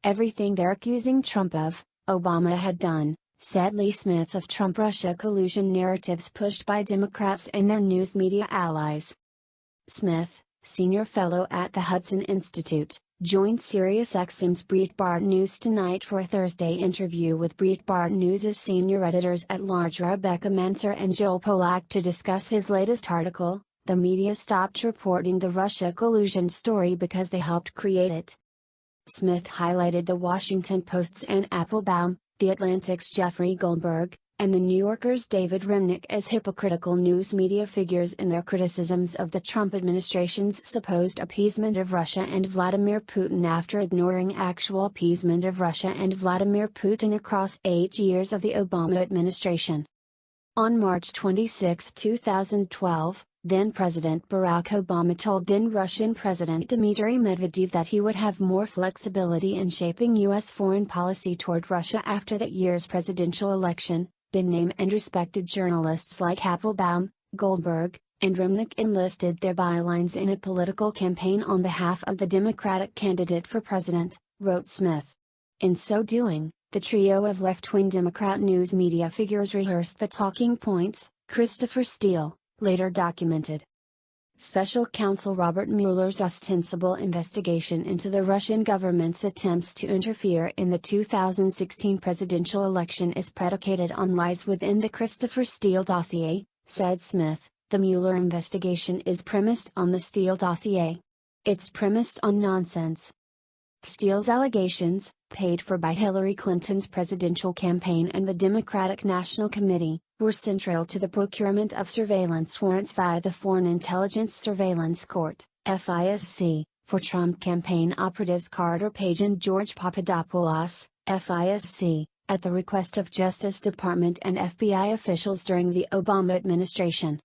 Everything they're accusing Trump of, Obama had done, said Lee Smith of Trump-Russia collusion narratives pushed by Democrats and their news media allies. Smith, senior fellow at the Hudson Institute, joined SiriusXM's Breitbart News Tonight for a Thursday interview with Breitbart News' senior editors-at-large Rebecca Manser and Joel Pollack to discuss his latest article, "The Media Stopped Reporting the Russia Collusion Story Because They Helped Create It." Smith highlighted the Washington Post's Anne Applebaum, The Atlantic's Jeffrey Goldberg, and The New Yorker's David Remnick as hypocritical news media figures in their criticisms of the Trump administration's supposed appeasement of Russia and Vladimir Putin after ignoring actual appeasement of Russia and Vladimir Putin across 8 years of the Obama administration. On March 26, 2012, then-President Barack Obama told then-Russian President Dmitry Medvedev that he would have more flexibility in shaping U.S. foreign policy toward Russia after that year's presidential election. Big-name and respected journalists like Applebaum, Goldberg, and Remnick enlisted their bylines in a political campaign on behalf of the Democratic candidate for president, wrote Smith. In so doing, the trio of left-wing Democrat news media figures rehearsed the talking points, Christopher Steele later documented. Special counsel Robert Mueller's ostensible investigation into the Russian government's attempts to interfere in the 2016 presidential election is predicated on lies within the Christopher Steele dossier, said Smith. The Mueller investigation is premised on the Steele dossier. It's premised on nonsense. Steele's allegations, paid for by Hillary Clinton's presidential campaign and the Democratic National Committee, were central to the procurement of surveillance warrants via the Foreign Intelligence Surveillance Court, FISC, for Trump campaign operatives Carter Page and George Papadopoulos, FISC, at the request of Justice Department and FBI officials during the Obama administration.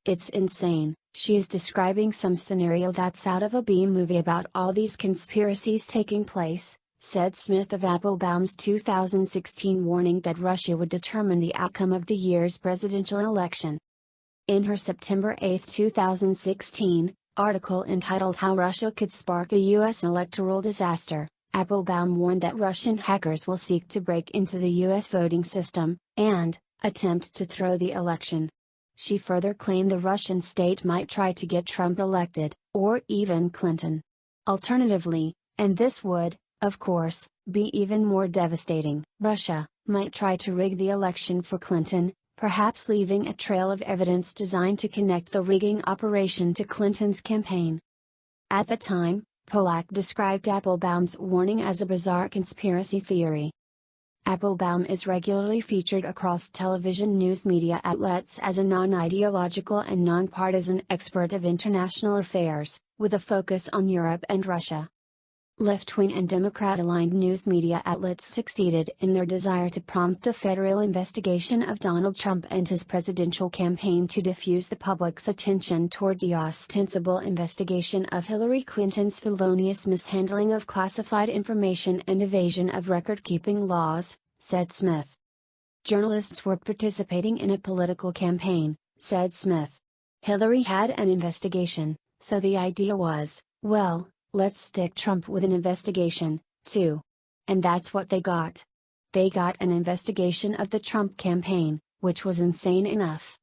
It's insane, she's describing some scenario that's out of a B-movie about all these conspiracies taking place, said Smith of Applebaum's 2016 warning that Russia would determine the outcome of the year's presidential election. In her September 8, 2016, article entitled How Russia Could Spark a U.S. Electoral Disaster, Applebaum warned that Russian hackers will seek to break into the U.S. voting system, and attempt to throw the election. She further claimed the Russian state might try to get Trump elected, or even Clinton. Alternatively, and this would, of course, be even more devastating, Russia might try to rig the election for Clinton, perhaps leaving a trail of evidence designed to connect the rigging operation to Clinton's campaign. At the time, Pollack described Applebaum's warning as a bizarre conspiracy theory. Applebaum is regularly featured across television news media outlets as a non-ideological and non-partisan expert of international affairs, with a focus on Europe and Russia. Left-wing and Democrat-aligned news media outlets succeeded in their desire to prompt a federal investigation of Donald Trump and his presidential campaign to diffuse the public's attention toward the ostensible investigation of Hillary Clinton's felonious mishandling of classified information and evasion of record-keeping laws, said Smith. Journalists were participating in a political campaign, said Smith. Hillary had an investigation, so the idea was, well, let's stick Trump with an investigation, too. And that's what they got. They got an investigation of the Trump campaign, which was insane enough.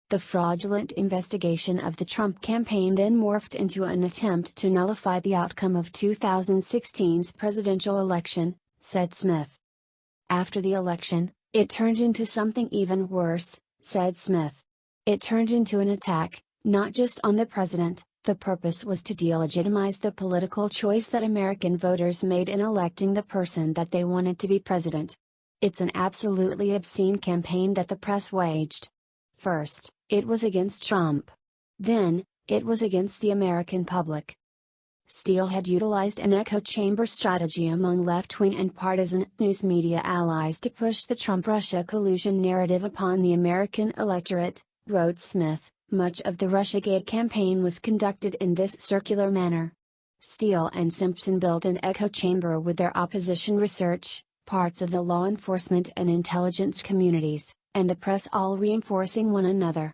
The fraudulent investigation of the Trump campaign then morphed into an attempt to nullify the outcome of 2016's presidential election, said Smith. After the election, it turned into something even worse, said Smith. It turned into an attack, not just on the president. The purpose was to delegitimize the political choice that American voters made in electing the person that they wanted to be president. It's an absolutely obscene campaign that the press waged. First, it was against Trump. Then, it was against the American public. Steele had utilized an echo chamber strategy among left-wing and partisan news media allies to push the Trump-Russia collusion narrative upon the American electorate, wrote Smith. Much of the Russiagate campaign was conducted in this circular manner. Steele and Simpson built an echo chamber with their opposition research, parts of the law enforcement and intelligence communities, and the press all reinforcing one another.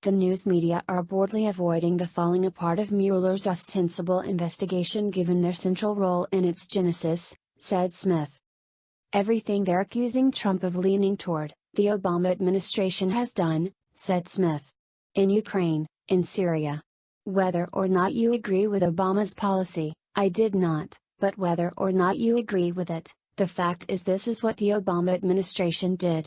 The news media are boldly avoiding the falling apart of Mueller's ostensible investigation given their central role in its genesis, said Smith. Everything they're accusing Trump of leaning toward, the Obama administration has done, said Smith. In Ukraine, in Syria. Whether or not you agree with Obama's policy, I did not, but whether or not you agree with it, the fact is this is what the Obama administration did.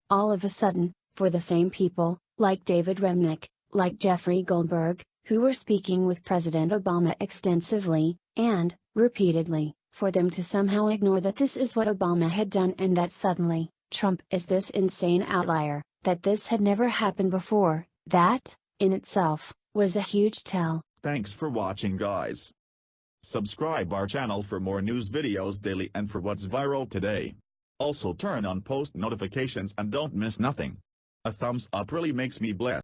All of a sudden, for the same people, like David Remnick, like Jeffrey Goldberg, who were speaking with President Obama extensively, and, repeatedly, for them to somehow ignore that this is what Obama had done and that suddenly, Trump is this insane outlier, that this had never happened before, that, in itself, was a huge tell. Thanks for watching, guys. Subscribe our channel for more news videos daily and for what's viral today. Also turn on post notifications and don't miss nothing. A thumbs up really makes me blessed.